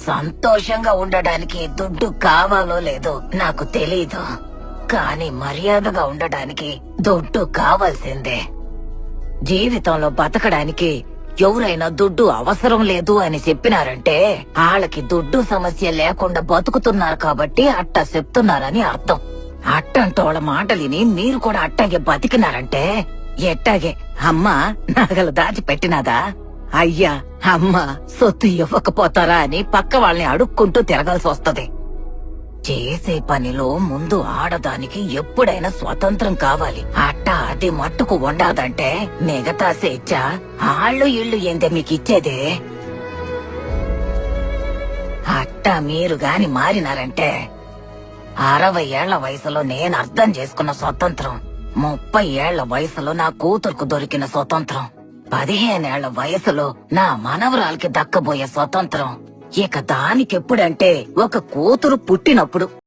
సంతోషంగా ఉండడానికి దుడ్డు కావాలో లేదో నాకు తెలీదు, కానీ మర్యాదగా ఉండడానికి దుడ్డు కావాల్సిందే. జీవితంలో బతకడానికి ఎవరైనా దుడ్డు అవసరం లేదు అని చెప్పినారంటే వాళ్ళకి దుడ్డు సమస్య లేకుండా బతుకుతున్నారు కాబట్టి అట్టా చెప్తున్నారని అర్థం. అట్టంటోళ్ళ మాటలిని మీరు కూడా అట్టాగే బతికినారంటే ఎట్టాగే అమ్మ నగలు దాచిపెట్టినాదా, అయ్యా అమ్మ సొత్తు ఇవ్వకపోతారా అని పక్క వాళ్ళని అడుక్కుంటూ తిరగాల్సి వస్తది. చేసే పనిలో ముందు ఆడదానికి ఎప్పుడైనా స్వతంత్రం కావాలి. అట్టా అది మట్టుకు ఉండాదంటే మిగతా స్వేచ్ఛ ఆళ్ళు ఇళ్ళు ఏందే మీకిచ్చేదే. అట్టా మీరు గాని మారినారంటే 60 ఏళ్ల వయసులో నేను అర్థం చేసుకున్న స్వతంత్రం, 30 ఏళ్ల వయసులో నా కూతురుకు దొరికిన స్వతంత్రం, 15 ఏళ్ల వయసులో నా మనవరాలకి దక్కబోయే స్వతంత్రం, ఇక దానికెప్పుడంటే ఒక కూతురు పుట్టినప్పుడు.